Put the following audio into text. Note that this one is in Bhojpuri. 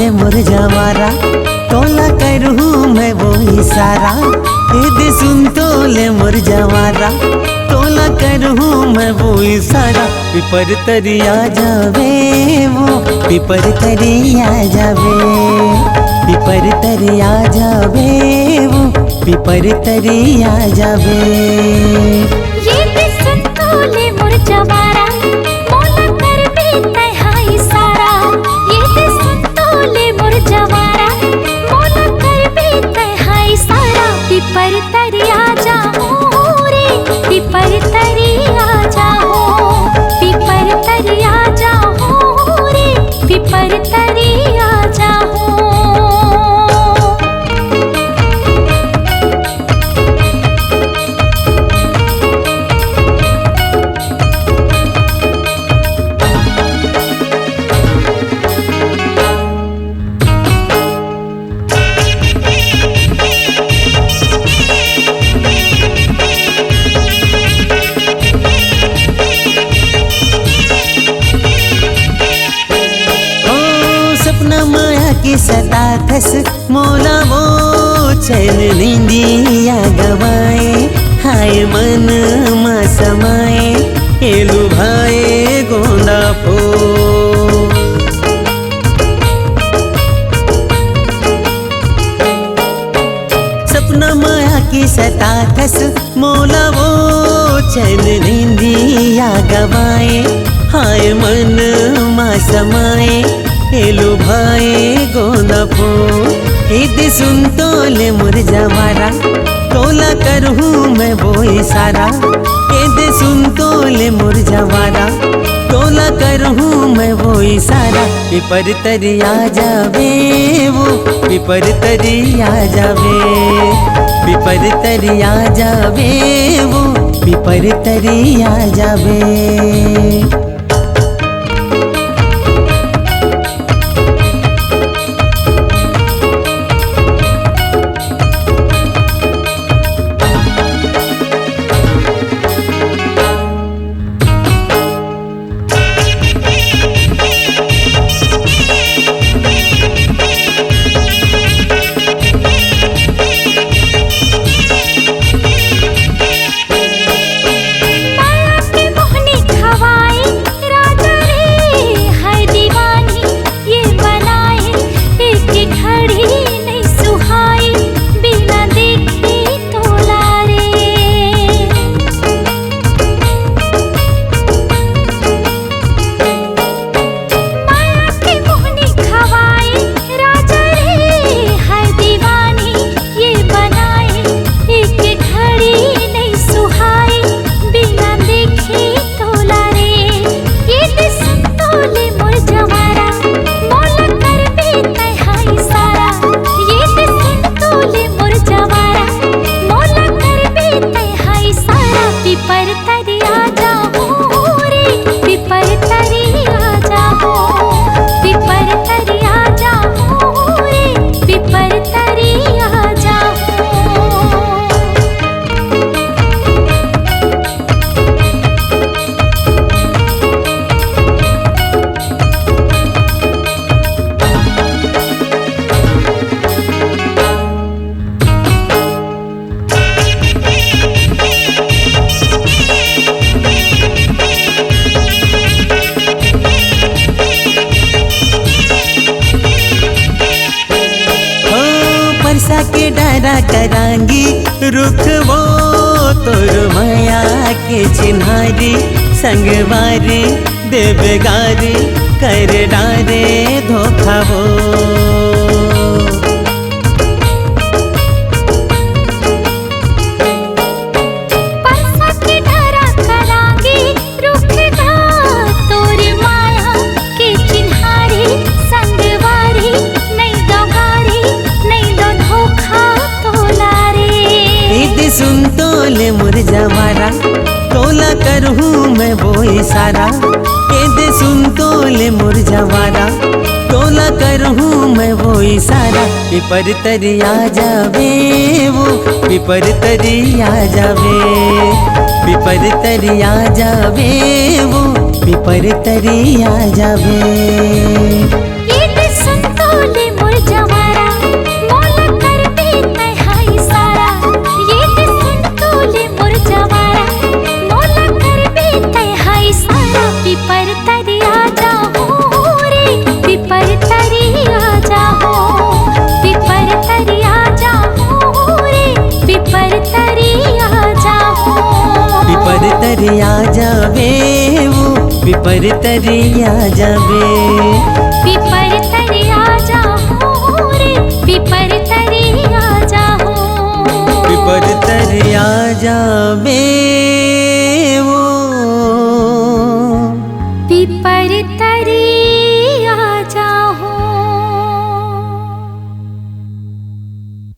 ले मोर जवारा, तोला करूँ मैं वो इशारा। दे सुन तो ले मोर जवारा, तोला करूँ मैं वो इशारा। पिपर तरिया जावे वो, पिपर तरिया जावे, पिपर तरिया जावे वो, पिपर तरिया जावे। ये दे सुन तो ले मोर जवारा, मोला कर भी हाई सारा। ये दे सुन तो ले मोर जवारा, मोला कर भी हाई सारा। पिपर तरिया जाओ रे, पिपर तरिया जाओ, पिपर तरिया जाओ रे, पिपर तरिया जाओ। की सता थस मोला वो चैन नींदिया गवाए। हाय मन मा समाए एलु भाए गोंदा फो। सपना माया की सता थस मोला वो चैन नींदिया गवाए। हाय मन मा समाए एलु भाए गोंदा फो। दे सुन तो ले मोर जवारा, तोला करूँ मैं वो इशारा। दे सुन तो ले मोर जवारा, तोला करूँ मैं वो इशारा। पिपर तरिया जावे वो, पिपर तरिया जावे, पिपर तरिया जावे वो, पिपर तरिया जावे। के डरा करांगी रुख वो तोर माया के चिन्हारी। संगवारी देवगारी कर डारे धोखा वो। सुन तो ले मोर जवारा, तोला करूँ मैं वो इशारा। दे सुन तो ले मोर जवारा, तोला करूँ मैं वो इशारा। पिपर तरिया जावे वो, पिपर तरिया जावे, पिपर तरिया जावे वो, पिपर तरिया जावे। ये दे सुन तो ले भी आ जावे वो पिपर तरिया जावे। पिपर तरिया जाओ रे, पिपर तरिया जाओ। पिपर तरिया जावे